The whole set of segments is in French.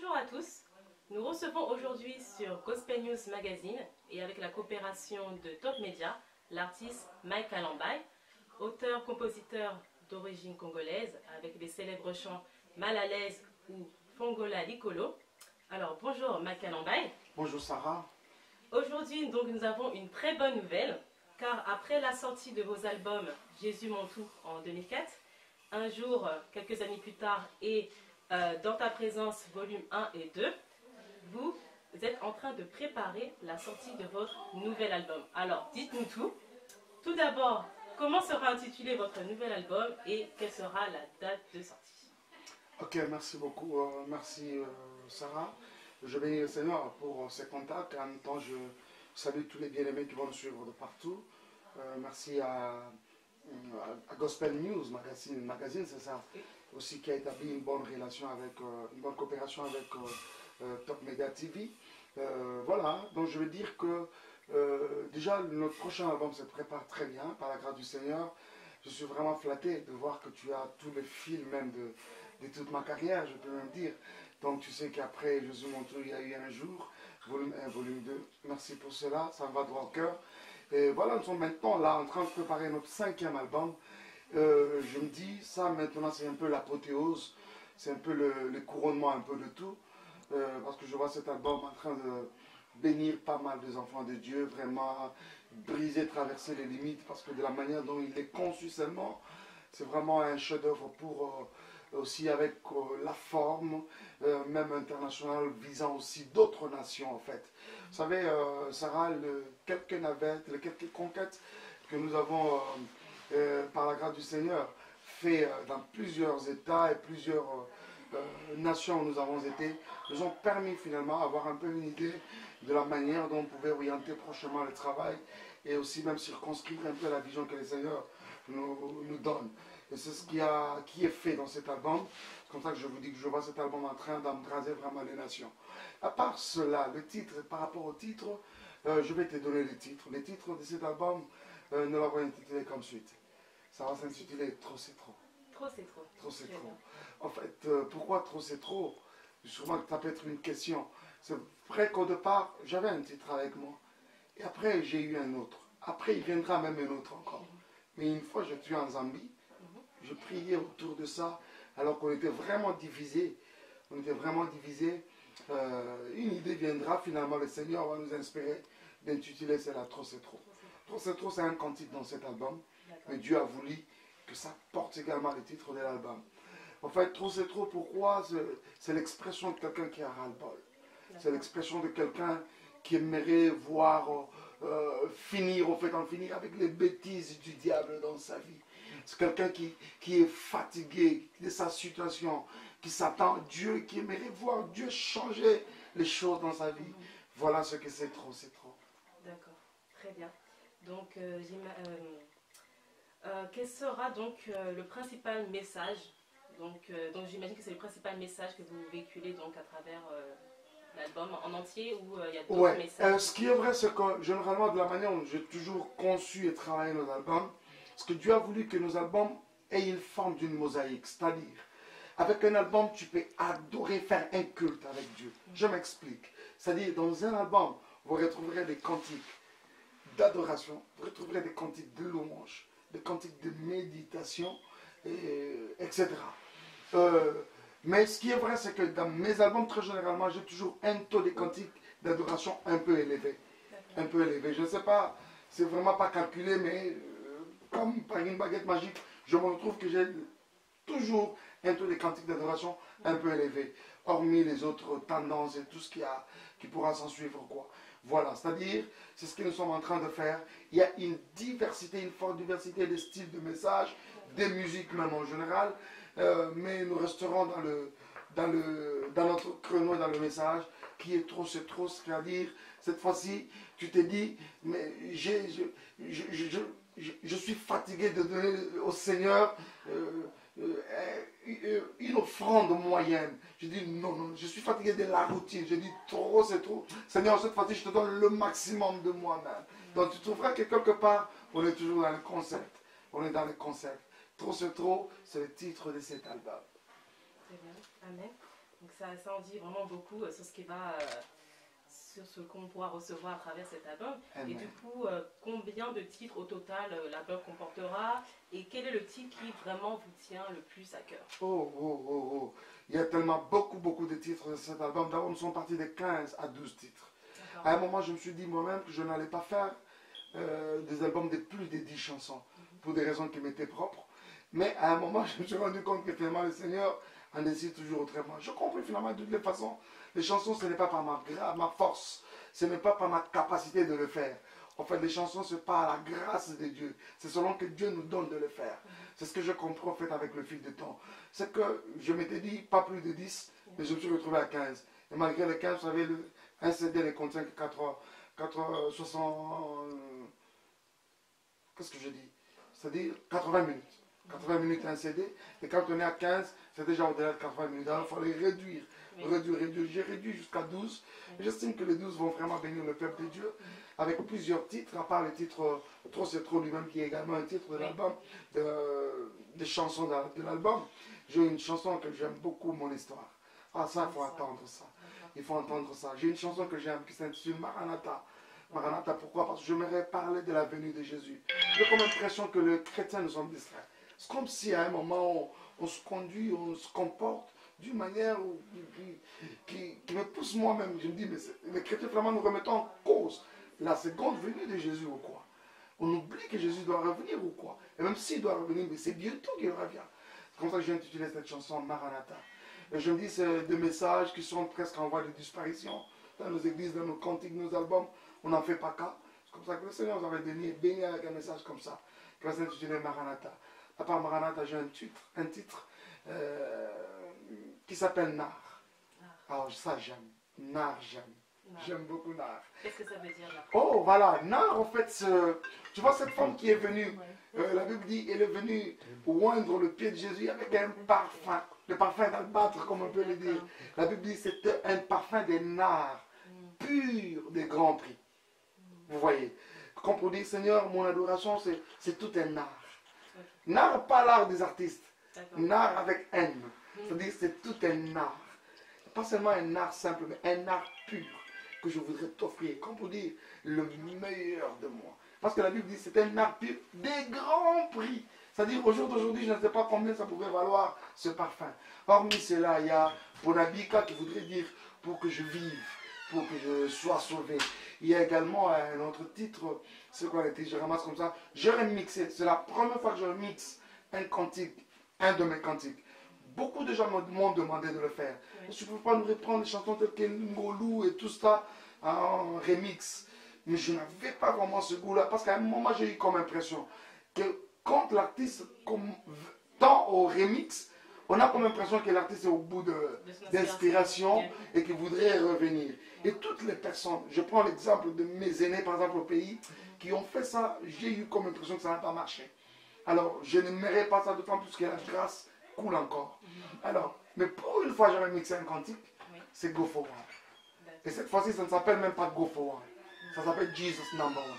Bonjour à tous, nous recevons aujourd'hui sur Gospel News Magazine et avec la coopération de Top Media, l'artiste Mike Kalambay, auteur-compositeur d'origine congolaise avec les célèbres chants Mal à l'aise ou Fongola Likolo. Alors bonjour Mike Kalambay. Bonjour Sarah. Aujourd'hui donc nous avons une très bonne nouvelle car après la sortie de vos albums Jésus mon tout en 2004, Un jour, quelques années plus tard et Dans ta présence volume 1 et 2, vous êtes en train de préparer la sortie de votre nouvel album. Alors dites-nous tout. Tout d'abord, comment sera intitulé votre nouvel album et quelle sera la date de sortie? Ok, merci beaucoup. Merci Sarah. Je bénis le Seigneur pour ces contacts. En même temps, je salue tous les bien-aimés qui vont nous suivre de partout. Merci à Gospel News Magazine, c'est ça, aussi qui a établi une bonne relation avec, une bonne coopération avec Top Media TV. Voilà, donc je veux dire que déjà notre prochain album se prépare très bien par la grâce du Seigneur. Je suis vraiment flatté de voir que tu as tout le fil même de toute ma carrière, je peux même dire. Donc tu sais qu'après Jésus mon tout, il y a eu Un jour, volume 1, volume 2. Merci pour cela, ça me va droit au cœur. Et voilà, nous sommes maintenant là en train de préparer notre 5e album. Je me dis, ça maintenant c'est un peu l'apothéose, c'est un peu le couronnement un peu de tout. Parce que je vois cet album en train de bénir pas mal des enfants de Dieu, vraiment briser, traverser les limites, parce que de la manière dont il est conçu seulement, c'est vraiment un chef-d'œuvre pour aussi avec la forme, même internationale, visant aussi d'autres nations en fait. Vous savez, Sarah, quelques navettes, les quelques conquêtes que nous avons, par la grâce du Seigneur, fait dans plusieurs États et plusieurs nations où nous avons été, nous ont permis finalement d'avoir un peu une idée de la manière dont on pouvait orienter prochainement le travail et aussi même circonscrire un peu la vision que le Seigneur nous donne. Et c'est ce qui est fait dans cet album. C'est comme ça que je vous dis que je vois cet album en train d'embraser vraiment les nations. À part cela, le titre, par rapport au titre, je vais te donner les titres. Les titres de cet album, nous l'avons intitulé comme suite. Ça va s'intituler Trop c'est trop. Trop c'est trop. Trop c'est trop. En fait, pourquoi trop c'est trop? Sûrement que ça peut être une question. C'est vrai qu'au départ, j'avais un titre avec moi. Et après, j'ai eu un autre. Après, il viendra même un autre encore. Mais une fois, je suis en Zambie. Je priais autour de ça, alors qu'on était vraiment divisés. On était vraiment divisés. Une idée viendra, finalement, le Seigneur va nous inspirer d'intituler cela Trop c'est trop. Trop c'est trop, c'est un cantique dans cet album. Mais Dieu a voulu que ça porte également le titre de l'album. En fait, Trop c'est trop, pourquoi? C'est l'expression de quelqu'un qui a ras-le-bol. C'est l'expression de quelqu'un qui aimerait voir finir, au fait en finir avec les bêtises du diable dans sa vie. C'est quelqu'un qui est fatigué de sa situation, qui s'attend à Dieu, qui aimerait voir Dieu changer les choses dans sa vie. Voilà ce que c'est trop, c'est trop. D'accord, très bien. Donc, quel sera donc le principal message? Donc j'imagine que c'est le principal message que vous véhiculez donc à travers l'album en entier ou il y a d'autres messages? Ce qui est vrai, c'est que généralement, de la manière dont j'ai toujours conçu et travaillé nos albums, ce que Dieu a voulu que nos albums aient une forme d'une mosaïque. C'est-à-dire, avec un album, tu peux adorer, faire un culte avec Dieu. Je m'explique. C'est-à-dire, dans un album, vous retrouverez des cantiques d'adoration, vous retrouverez des cantiques de louange, des cantiques de méditation, etc. Mais ce qui est vrai, c'est que dans mes albums, très généralement, j'ai toujours un taux de cantiques d'adoration un peu élevé. Un peu élevé. Je ne sais pas, c'est vraiment pas calculé, mais comme par une baguette magique, je me retrouve que j'ai toujours un taux de cantiques d'adoration un peu élevé. Hormis les autres tendances et tout ce qui pourra s'en suivre, quoi. Voilà, c'est-à-dire, c'est ce que nous sommes en train de faire. Il y a une diversité, une forte diversité des styles de messages, des musiques même en général, mais nous resterons dans notre créneau, dans le message, qui est trop, c'est trop, c'est-à-dire, cette fois-ci, tu te dis, mais je suis fatigué de donner au Seigneur une offrande moyenne. Je dis non, non, je suis fatigué de la routine. Je dis trop, c'est trop. Seigneur, cette fois-ci, je te donne le maximum de moi-même. Donc tu trouveras que quelque part, on est toujours dans le concept. On est dans le concept. Trop, c'est trop, c'est le titre de cet album. Très bien, amen. Donc ça en dit vraiment beaucoup sur ce qui va, sur ce qu'on pourra recevoir à travers cet album. Amen. Et du coup, combien de titres au total l'album comportera et quel est le titre qui vraiment vous tient le plus à cœur? Oh. Il y a tellement beaucoup de titres de cet album. D'abord, nous sommes partis de 15 à 12 titres. À un moment, je me suis dit moi-même que je n'allais pas faire des albums de plus de 10 chansons, pour des raisons qui m'étaient propres. Mais à un moment, je me suis rendu compte que finalement, le Seigneur en décide toujours autrement. Je comprends finalement de toutes les façons. Les chansons, ce n'est pas par ma force, ce n'est pas par ma capacité de le faire. En fait, les chansons, c'est par la grâce de Dieu. C'est selon que Dieu nous donne de le faire. C'est ce que je comprends en fait avec le fil du temps. C'est que je m'étais dit pas plus de 10, mais je me suis retrouvé à 15. Et malgré les 15, vous savez, un CD les contient que 60... Qu'est-ce que je dis? C'est-à-dire 80 minutes. 80 minutes un CD. Et quand on est à 15, c'est déjà au-delà de 80 minutes. Alors il fallait réduire. J'ai réduit jusqu'à 12. Et j'estime que les 12 vont vraiment bénir le peuple de Dieu. Avec plusieurs titres, à part le titre Trop c'est trop lui-même, qui est également un titre de l'album, des chansons de l'album. J'ai une chanson que j'aime beaucoup, Mon Histoire. Ah, ça, il faut attendre ça. Il faut entendre ça. J'ai une chanson que j'aime qui s'intitule Maranatha. Maranatha, pourquoi? Parce que j'aimerais parler de la venue de Jésus. J'ai comme l'impression que les chrétiens nous sommes distraits. C'est comme si à un moment, on se conduit, on se comporte d'une manière qui me pousse moi-même. Je me dis, mais les chrétiens, vraiment, nous remettons en cause la seconde venue de Jésus ou quoi? On oublie que Jésus doit revenir ou quoi? Et même s'il doit revenir, mais c'est bientôt qu'il revient. C'est comme ça que j'ai intitulé cette chanson Maranatha. Et je me dis, c'est des messages qui sont presque en voie de disparition dans nos églises, dans nos cantiques, nos albums. On n'en fait pas cas. C'est comme ça que le Seigneur nous avait béni avec un message comme ça, qui va s'intituler Maranatha. À part Maranatha, j'ai un titre qui s'appelle Nar. Alors ça, j'aime. Nar, j'aime. J'aime beaucoup Nar. Qu'est-ce que ça veut dire là? Oh, voilà. Nar, en fait, tu vois cette femme qui est venue, la Bible dit, elle est venue oindre le pied de Jésus avec un parfum. Le parfum d'albâtre, comme on peut le dire. La Bible dit, c'était un parfum des nard, pur des grands prix. Vous voyez. Comme pour dire, Seigneur, mon adoration, c'est tout un art. Nard, pas l'art des artistes. Nard avec N. C'est-à-dire, c'est tout un art. Pas seulement un art simple, mais un art pur que je voudrais t'offrir. Comme pour dire, le meilleur de moi. Parce que la Bible dit, c'est un art pur des grands prix. C'est-à-dire, au jour d'aujourd'hui, je ne sais pas combien ça pouvait valoir ce parfum. Hormis cela, il y a Bonabika qui voudrait dire pour que je vive, pour que je sois sauvé. Il y a également un autre titre, c'est quoi le titre? Je ramasse comme ça. Je remixé. C'est la première fois que je remixe un cantique, un de mes cantiques. Beaucoup de gens m'ont demandé de le faire. Je ne peux pas nous reprendre des chansons telles que Ngolou et tout ça en remix. Mais je n'avais pas vraiment ce goût-là. Parce qu'à un moment, j'ai eu comme impression que quand l'artiste tend au remix, on a comme l'impression que l'artiste est au bout d'inspiration et qu'il voudrait revenir. Et toutes les personnes, je prends l'exemple de mes aînés par exemple au pays, qui ont fait ça, j'ai eu comme impression que ça n'a pas marché. Alors je n'aimerais pas ça, d'autant plus que la grâce coule encore. Alors, mais pour une fois j'avais mixé un cantique, c'est Go Forward. Et cette fois-ci ça ne s'appelle même pas Go Forward, ça s'appelle Jesus Number One.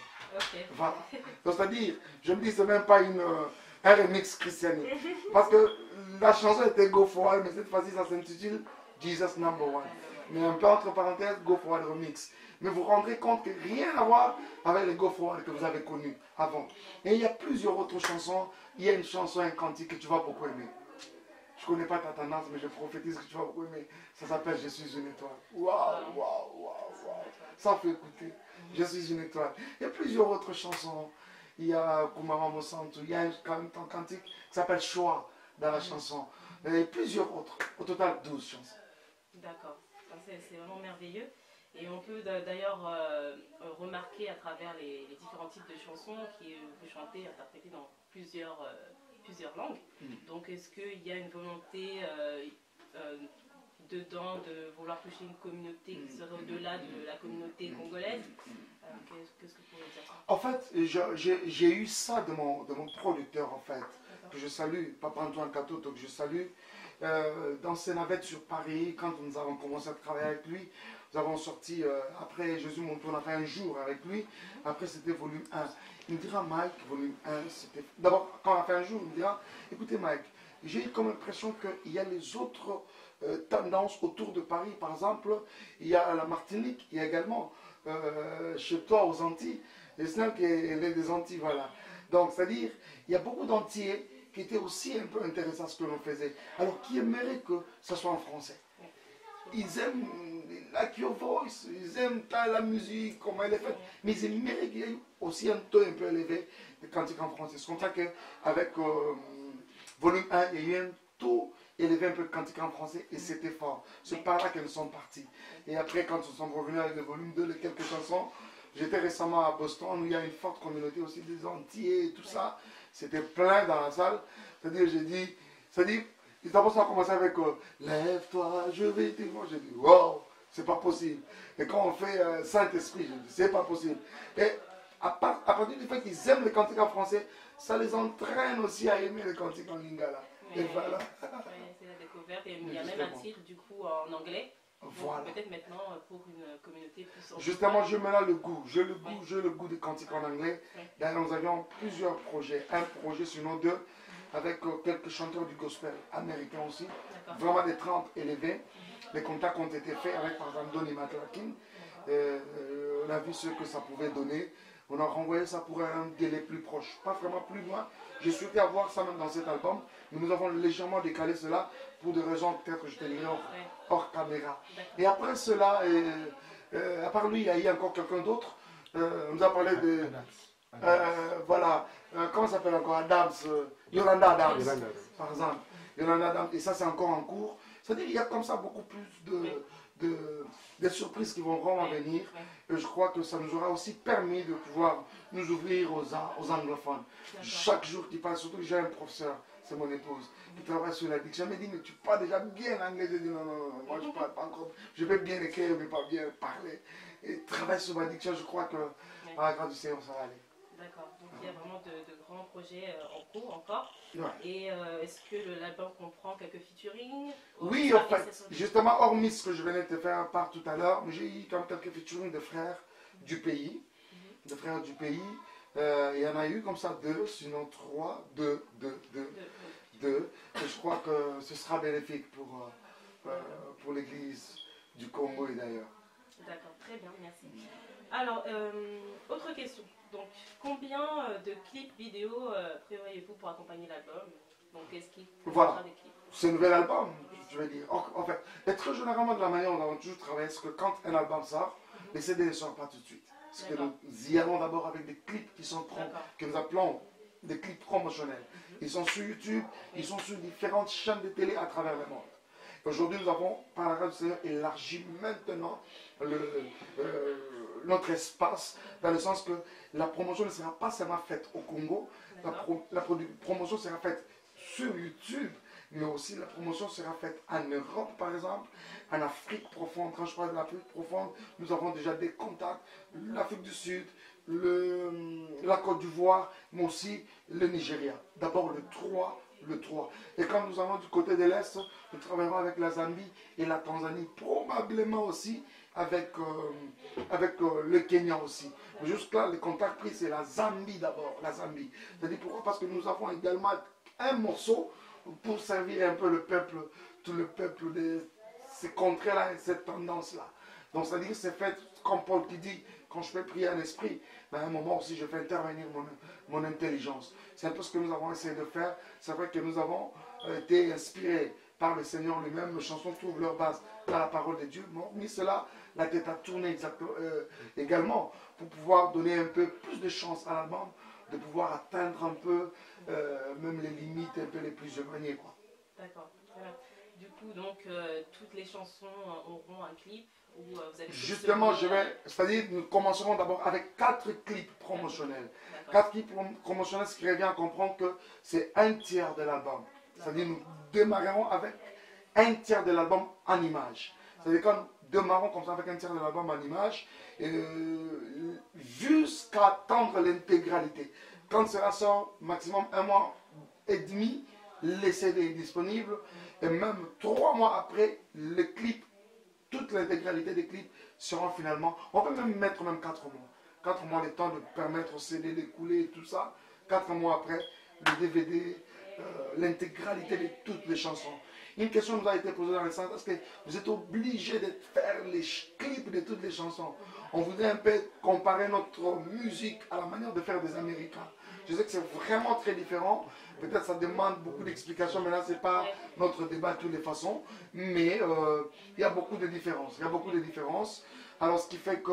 Voilà. Donc c'est-à-dire, je me dis c'est même pas un remix christianique. Parce que la chanson était Go Forward, mais cette fois-ci ça s'intitule Jesus Number One. Mais un peu entre parenthèses, Go Forward remix. Mais vous vous rendrez compte que rien à voir avec les Go Forward que vous avez connus avant. Et il y a plusieurs autres chansons. Il y a une chanson, un cantique que tu vas beaucoup aimer. Je ne connais pas ta tendance, mais je prophétise que tu vas beaucoup aimer. Ça s'appelle Je suis une étoile. Waouh. Ça fait écouter. Je suis une étoile. Il y a plusieurs autres chansons. Il y a Kumama Mosantu. Il y a un cantique qui s'appelle Choix dans la chanson. Et plusieurs autres. Au total, 12 chansons. D'accord. C'est vraiment merveilleux. Et on peut d'ailleurs remarquer à travers les différents types de chansons que vous chantez, interprétez dans plusieurs langues. Donc est-ce qu'il y a une volonté dedans de vouloir toucher une communauté qui serait au-delà de la communauté congolaise? Qu'est-ce que vous pouvez dire? En fait, j'ai eu ça de mon producteur, en fait, que je salue, Papa Antoine Katoto, que je salue, dans ses navettes sur Paris, quand nous avons commencé à travailler avec lui. Nous avons sorti, après Jésus mon tour, on a fait un jour avec lui, après c'était volume 1. Il me dira, Mike, volume 1, c'était... D'abord, quand on a fait un jour, il me dira, écoutez Mike, j'ai eu comme impression qu'il y a les autres tendances autour de Paris. Par exemple, il y a la Martinique, il y a également chez toi aux Antilles, et c'est qui est des Antilles, voilà. Donc, c'est-à-dire, il y a beaucoup d'Antillais qui étaient aussi un peu intéressants à ce que l'on faisait, alors qui aimeraient que ça soit en français. Ils aiment like your voice, ils aiment la musique, comment elle est faite, mais ils aimeraient qu'il y ait aussi un taux un peu élevé de cantiques en français. C'est comme ça qu'avec volume 1, il y a eu un taux élevé un peu de cantiques en français et c'était fort. C'est par là que nous sommes partis. Et après, quand nous sommes revenus avec le volume 2, les quelques chansons, j'étais récemment à Boston où il y a une forte communauté aussi des Antillais et tout ça. C'était plein dans la salle. C'est-à-dire, j'ai dit, d'abord ça a commencé avec lève-toi, je vais t'aimer. J'ai dit, wow, c'est pas possible. Et quand on fait Saint-Esprit, j'ai dit, c'est pas possible. Et à partir du fait qu'ils aiment les cantiques en français, ça les entraîne aussi à aimer les cantiques en lingala. Et voilà. C'est la découverte. Et il y a même un titre du coup en anglais. Voilà. Peut-être maintenant pour une communauté plus... Justement, je mets là le goût. J'ai le goût des cantiques en anglais. D'ailleurs, nous avions plusieurs projets. Un projet, sinon deux, avec quelques chanteurs du gospel américains aussi. Vraiment des 30 élevés. Les contacts ont été faits avec, par exemple, Donnie McClarkin. On a vu ce que ça pouvait donner. On a renvoyé ça pour un délai plus proche. Pas vraiment plus loin. J'ai souhaité avoir ça même dans cet album. Mais nous avons légèrement décalé cela pour des raisons peut-être que je te dirai hors caméra. Et après cela, à part lui, il y a eu encore quelqu'un d'autre. On nous a parlé de... voilà. Comment ça s'appelle encore? Adams. Yolanda Adams, par exemple. Yolanda Adams. Et ça, c'est encore en cours. C'est-à-dire qu'il y a comme ça beaucoup plus de surprises qui vont vraiment venir. Et je crois que ça nous aura aussi permis de pouvoir nous ouvrir aux anglophones. Chaque jour qui passe, surtout que j'ai un professeur, c'est mon épouse, qui travaille sur la diction. Elle me dit, mais tu parles déjà bien l'anglais. Je dis, non, moi je parle pas encore. Je peux bien écrire, mais pas bien parler. Et travailler sur ma diction, je crois que par la grâce du Seigneur, ça va aller. D'accord, donc il y a vraiment de grands projets en cours encore. Ouais. Et est-ce que l'album comprend quelques featuring? Oui, en fait, justement, hormis ce que je venais de te faire part tout à l'heure, j'ai eu comme quelques featuring de frères du pays. De frères du pays. Il y en a eu comme ça deux, sinon trois, deux. Et je crois que ce sera bénéfique pour l'église du Congo et d'ailleurs. D'accord, très bien, merci. Alors, autre question. Donc, combien de clips vidéo prévoyez-vous pour accompagner l'album? Donc, est-ce qu'il voilà. Des clips? Ce nouvel album, je vais dire. En fait, et très généralement de la manière dont on a toujours travaillé, c'est que quand un album sort, les CD ne sortent pas tout de suite. Parce que nous y allons d'abord avec des clips qui sont que nous appelons des clips promotionnels. Ils sont sur YouTube, ils sont sur différentes chaînes de télé à travers le monde. Aujourd'hui, nous avons, par la grâce du Seigneur, élargi maintenant notre espace, dans le sens que la promotion ne sera pas seulement faite au Congo, la promotion sera faite sur YouTube, mais aussi la promotion sera faite en Europe, par exemple, en Afrique profonde. Quand je parle de l'Afrique profonde, nous avons déjà des contacts, l'Afrique du Sud, la Côte d'Ivoire, mais aussi le Nigeria. D'abord le 3. Et quand nous allons du côté de l'Est, nous travaillerons avec la Zambie et la Tanzanie, probablement aussi avec le Kenya aussi. Jusque-là, les contacts pris, c'est la Zambie d'abord. La Zambie. C'est-à-dire pourquoi? Parce que nous avons également un morceau pour servir un peu le peuple, tout le peuple de ces contrées-là et cette tendance-là. Donc, c'est-à-dire que c'est fait, comme Paul qui dit, quand je fais prier un esprit, ben à un moment aussi, je fais intervenir mon intelligence. C'est un peu ce que nous avons essayé de faire. C'est vrai que nous avons été inspirés par le Seigneur lui-même. Nos chansons trouvent leur base dans la parole de Dieu. Mais cela, la tête a tourné également pour pouvoir donner un peu plus de chance à l'album, de pouvoir atteindre un peu même les limites un peu les plus éloignées. D'accord. Du coup, donc, toutes les chansons auront un clip ou vous allez... Justement, c'est-à-dire nous commencerons d'abord avec 4 clips promotionnels. 4 clips promotionnels, ce qui revient à comprendre que c'est un tiers de l'album. C'est-à-dire nous démarrerons avec un tiers de l'album en images. C'est-à-dire quand nous démarrons comme ça avec un tiers de l'album en images, jusqu'à attendre l'intégralité. Quand cela sort, maximum 1 mois et demi, les CD est disponible. Et même 3 mois après, le clip, toute l'intégralité des clips seront finalement... On peut même mettre 4 mois. 4 mois, le temps de permettre au CD d'écouler et tout ça. 4 mois après, le DVD, l'intégralité de toutes les chansons. Une question nous a été posée dans le sens, est-ce que vous êtes obligé de faire les clips de toutes les chansons? On voudrait un peu comparer notre musique à la manière de faire des Américains. Je sais que c'est vraiment très différent. Peut-être ça demande beaucoup d'explications, mais là, ce n'est pas notre débat de toutes les façons. Mais il y a beaucoup de différences. Il y a beaucoup de différences. Alors, ce qui fait que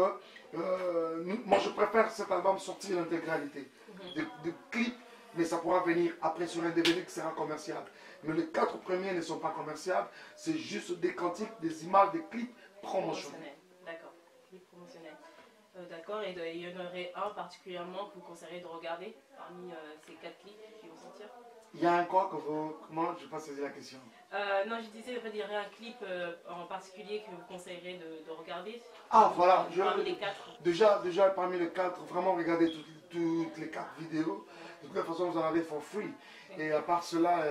moi, je préfère cet album sortir l'intégralité. De clips, mais ça pourra venir après sur un DVD qui sera commercial. Mais les 4 premiers ne sont pas commerciables. C'est juste des cantiques, des images, des clips promotionnels. D'accord, clips promotionnels. D'accord, et il y en aurait un particulièrement que vous conseilleriez de regarder parmi ces 4 clips qui vont sortir? Il y a un quoi que vous... Comment? Je n'ai pas saisi la question. Non, je disais, il y aurait un clip en particulier que vous conseilleriez de regarder. Ah, voilà. Parmi les 4. Déjà, parmi les 4, vraiment regardez toutes les 4 vidéos. De toute façon, vous en avez for free. Et à part cela,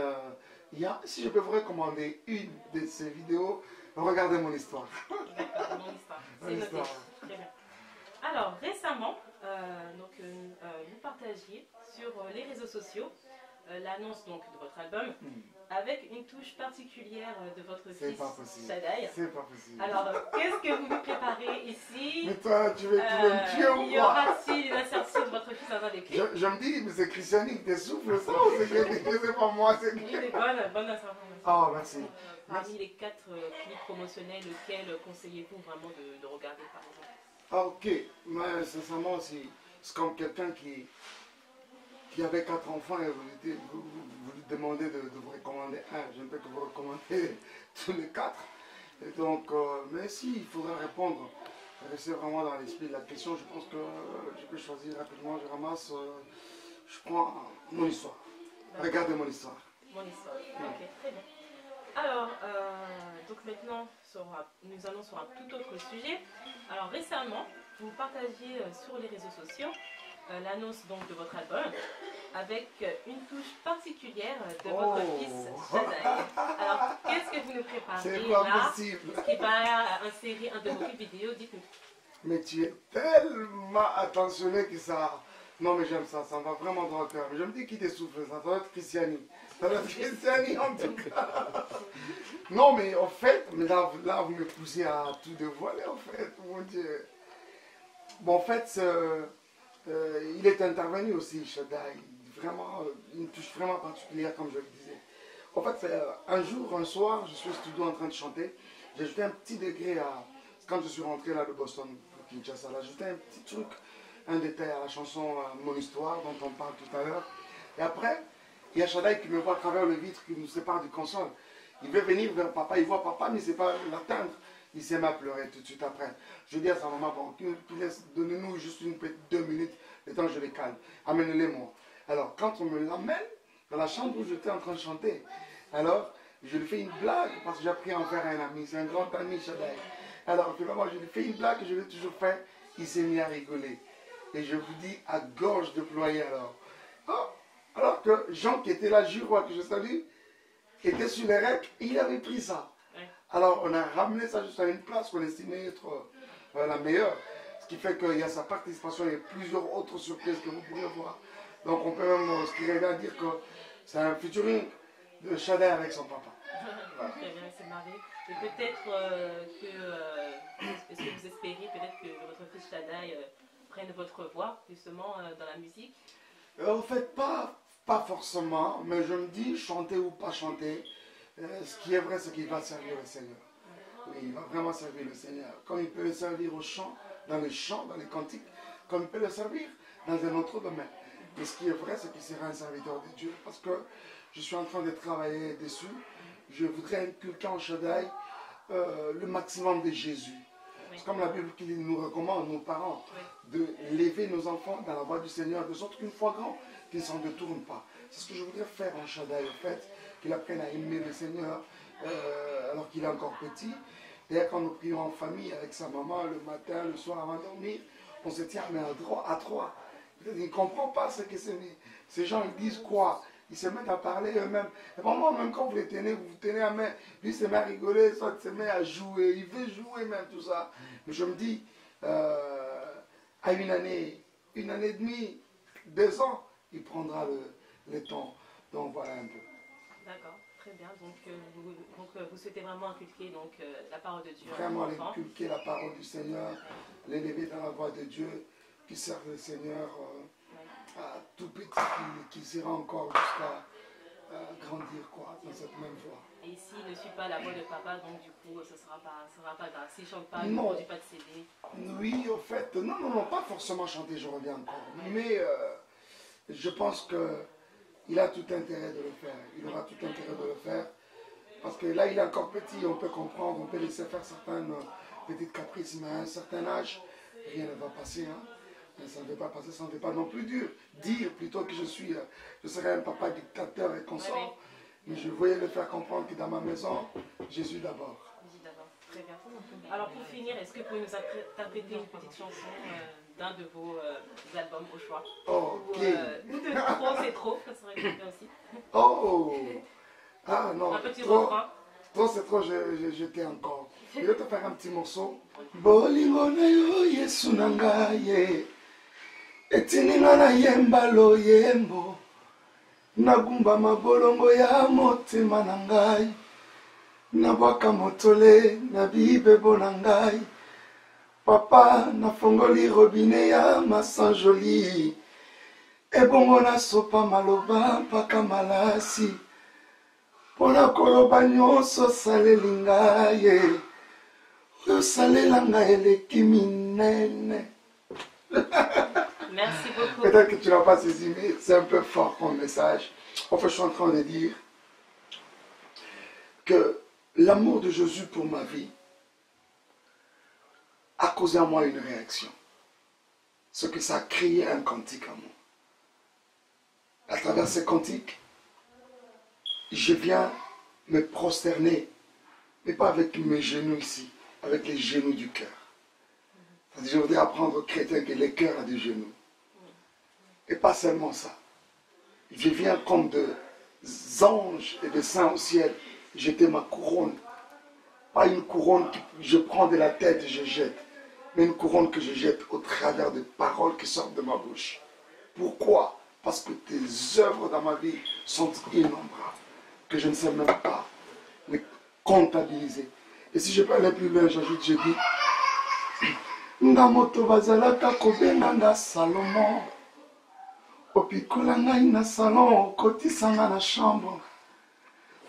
si je peux vous recommander une de ces vidéos, regardez mon histoire. D'accord, mon histoire. C'est noté. Très bien. Alors, récemment, vous partagiez sur les réseaux sociaux l'annonce donc de votre album avec une touche particulière de votre fils Shaddai. C'est pas possible. Alors, qu'est-ce que vous nous préparez ici? Mais toi, tu veux me tuer ou quoi? Y aura-t-il une insertion de votre fils dans des clips? Je me dis, mais c'est Christianique, t'es souffle ça ou c'est pas moi? Oui, des bonnes informations. Oh, merci. Parmi les 4 clips promotionnels, lequel conseillez-vous vraiment de regarder par exemple? Ah, ok. Mais sincèrement aussi, c'est comme quelqu'un qui avait 4 enfants et vous lui demandez de vous recommander un. Je ne peux que vous recommander tous les 4. Et donc, mais si, il faudra répondre. Rester vraiment dans l'esprit de la question. Je pense que je peux choisir rapidement. Je ramasse, je prends mon histoire. Regardez mon histoire. Mon histoire. Ok, très bien. Alors, donc maintenant, nous allons sur un tout autre sujet. Alors récemment, vous partagiez sur les réseaux sociaux l'annonce donc de votre album avec une touche particulière de votre fils Shaddai. Alors, qu'est-ce que vous nous préparez là qui va insérer un de vos clips vidéo? Dites-nous. Mais tu es tellement attentionné que ça... Non mais j'aime ça, ça me va vraiment dans le cœur. Mais je me dis qu'il t'essouffle, ça doit être Christiani. Ça doit être Christiani en tout cas. Non mais en fait, mais là vous me poussez à tout dévoiler en fait, mon Dieu. Bon en fait, il est intervenu aussi, Shaddai. Vraiment, une touche vraiment particulière comme je le disais. En fait, un jour, un soir, je suis au studio en train de chanter. J'ai ajouté un petit degré à... Quand je suis rentré là de Boston, pour Kinshasa, j'ai ajouté un petit truc, un détail à la chanson Mon Histoire, dont on parle tout à l'heure. Et après, il y a Shaddai qui me voit à travers le vitre, qui nous sépare du console. Il veut venir vers papa, il voit papa, mais il ne sait pas l'atteindre. Il s'est mis à pleurer tout de suite après. Je dis à sa maman, bon, donnez-nous juste une petite 2 minutes, le temps que je les calme. Amenez-les moi. Alors, quand on me l'amène dans la chambre où j'étais en train de chanter, alors, je lui fais une blague, parce que j'ai appris à en faire un ami. C'est un grand ami, Shaddai. Alors, finalement, je lui fais une blague que je lui ai toujours fait. Il s'est mis à rigoler. Et je vous dis, à gorge déployée alors. Oh, alors que Jean, qui était là, Jurois, que je salue, était sur les recs, et il avait pris ça. Alors, on a ramené ça juste à une place qu'on estimait être la meilleure. Ce qui fait qu'il y a sa participation et plusieurs autres surprises que vous pourrez voir. Donc, on peut même, ce qui revient à dire que c'est un featuring de Shaddai avec son papa. Voilà. Très bien, c'est marré. Et peut-être est-ce que vous espérez peut-être que votre fils Shaddai prenne votre voix, justement, dans la musique? En fait, pas forcément, mais je me dis, chanter ou pas chanter, ce qui est vrai, c'est qu'il va servir le Seigneur. Oui, il va vraiment servir le Seigneur. Comme il peut le servir au chant, dans les chants, dans les cantiques, comme il peut le servir dans un autre domaine. Mais ce qui est vrai, c'est qu'il sera un serviteur de Dieu, parce que je suis en train de travailler dessus. Je voudrais inculquer en Shaddai le maximum de Jésus. C'est comme la Bible qui nous recommande, nos parents, de lever nos enfants dans la voie du Seigneur, de sorte qu'une fois grand, qu'ils ne s'en détournent pas. C'est ce que je voudrais faire en Shaddai, en fait, qu'il apprenne à aimer le Seigneur alors qu'il est encore petit. D'ailleurs, quand nous prions en famille avec sa maman, le matin, le soir, avant de dormir, on se tient mais à trois. Peut-être qu'il ne comprend pas ce que c'est. Ces gens, ils disent quoi? Ils se mettent à parler eux-mêmes. Et vraiment, même quand vous les tenez, vous vous tenez à main. Lui se met à rigoler, soit il se met à jouer. Il veut jouer même, tout ça. Mais je me dis, à une année et demie, 2 ans, il prendra le temps. Donc voilà un peu. D'accord, Très bien, vous souhaitez vraiment inculquer la parole de Dieu. Vraiment inculquer la parole du Seigneur, l'élever dans la voie de Dieu, qui serve le Seigneur à tout petit, qui sera encore jusqu'à grandir quoi, dans cette même voie. Et s'il ne suit pas la voix de papa, donc du coup, ce ne sera pas grave. S'il ne chante pas, il ne produit pas de CD. Oui, au fait, non, pas forcément chanter, je reviens encore. Mais je pense qu'il a tout intérêt de le faire. Il aura tout intérêt de le faire. Parce que là, il est encore petit, on peut comprendre, on peut laisser faire certaines petites caprices, mais à un certain âge, rien ne va passer. Hein. Mais ça ne va pas passer, ça ne fait pas non plus dire plutôt que je serai un papa dictateur et consort. Mais je voulais le faire comprendre que dans ma maison, Jésus d'abord. Jésus d'abord, très bien. Alors pour finir, est-ce que vous pouvez nous interpréter une petite chanson d'un de vos albums au choix? Ok. Ou de Trop c'est trop, ça serait bien aussi. Oh. Ah non, un petit refrain. Trop c'est trop, j'étais encore. Je vais te faire un petit morceau. Bolingo na yo Yesu na ngai etininga na yemba lo yembo nagumba mabolongo ya motema na ngai nabwaka motole na bibebo na ngai papa nafongoli robine ya masanjoli ebongo nasopa maloba mpaka malasi pona koloba nyonso saleli ngai oyo salela ngai eleki minene. Merci beaucoup. Peut-être que tu n'as pas saisi, mais c'est un peu fort comme message. En fait, je suis en train de dire que l'amour de Jésus pour ma vie a causé en moi une réaction. Ce que ça a créé un cantique en moi. À travers ce cantique, je viens me prosterner, mais pas avec mes genoux ici, avec les genoux du cœur. C'est-à-dire, je voudrais apprendre aux chrétiens que le cœur a des genoux. Et pas seulement ça. Je viens comme des anges et des saints au ciel jeter ma couronne. Pas une couronne que je prends de la tête et je jette, mais une couronne que je jette au travers des paroles qui sortent de ma bouche. Pourquoi? Parce que tes œuvres dans ma vie sont innombrables, que je ne sais même pas les comptabiliser. Et si je peux aller plus loin, j'ajoute, je dis, Ndamoto bazalaka kobenga Salomon. Opikola ngai na salon, okotisa nga na chambre.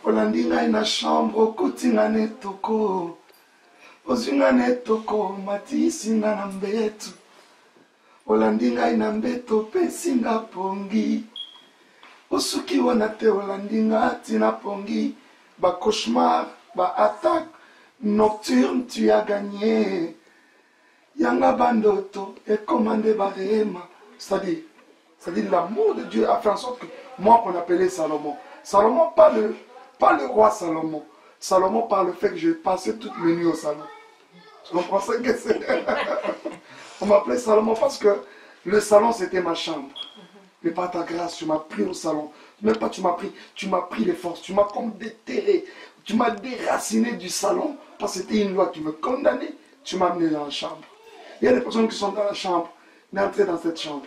Olandi ngai na chambre, okoti nga netoko. Ozwi nga netoko, matisi nga na mbetu. Olandi ngai na mbeto, opesi nga pongi. Osuki wana te olandi nga tina pongi. Ba cauchemar, ba attaque nocturne, tu as gagné. Yanga bandoto, et commandé barema. C'est-à-dire l'amour de Dieu a fait en sorte que moi qu'on appelait Salomon. Salomon, pas le roi Salomon. Salomon par le fait que j'ai passé toutes mes nuits au salon. Tu comprends ça que c'est? On m'appelait Salomon parce que le salon c'était ma chambre. Mais par ta grâce, tu m'as pris au salon. Même pas tu m'as pris les forces. Tu m'as comme déterré. Tu m'as déraciné du salon parce que c'était une loi qui me condamnait. Tu m'as amené dans la chambre. Il y a des personnes qui sont dans la chambre, mais entrez dans cette chambre.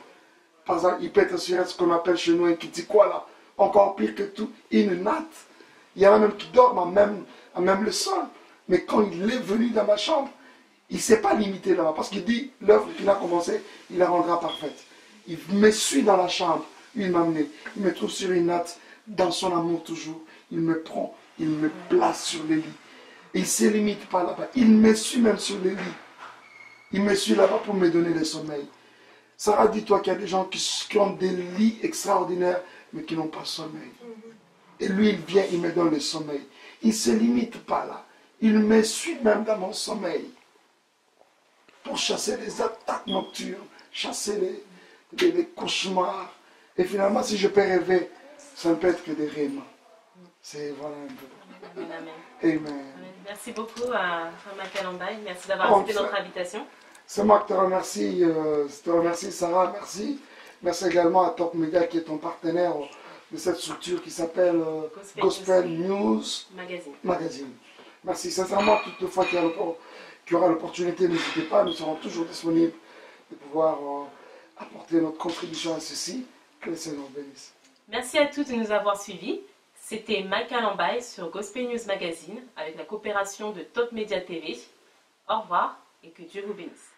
Par exemple, il peut être sur ce qu'on appelle chez nous un qui dit quoi là? Encore pire que tout, une natte. Il y en a même qui dorment à même le sol. Mais quand il est venu dans ma chambre, il ne s'est pas limité là-bas. Parce qu'il dit, l'œuvre qu'il a commencée, il la rendra parfaite. Il me suit dans la chambre, il m'a amené. Il me trouve sur une natte, dans son amour toujours. Il me prend, il me place sur les lits. Et il ne se limite pas là-bas. Il me suit même sur les lits. Il me suit là-bas pour me donner le sommeil. Sarah, dis-toi qu'il y a des gens qui ont des lits extraordinaires, mais qui n'ont pas sommeil. Et lui, il vient, il me donne le sommeil. Il ne se limite pas là. Il me suit même dans mon sommeil. Pour chasser les attaques nocturnes, chasser les cauchemars. Et finalement, si je peux rêver, ça ne peut être que des rêves. C'est voilà un peu. Amen. Amen. Amen. Merci beaucoup à Michael Ambaye. Merci d'avoir accepté notre invitation. C'est moi qui te remercie. Je te remercie, Sarah. Merci. Merci également à Top Media qui est ton partenaire de cette structure qui s'appelle Gospel News Magazine. Merci. Sincèrement, toutefois qu'il y aura l'opportunité, n'hésitez pas. Nous serons toujours disponibles de pouvoir apporter notre contribution à ceci. Que le Seigneur bénisse. Merci à tous de nous avoir suivis. C'était Maïka Lambaye sur Gospel News Magazine avec la coopération de Top Media TV. Au revoir et que Dieu vous bénisse.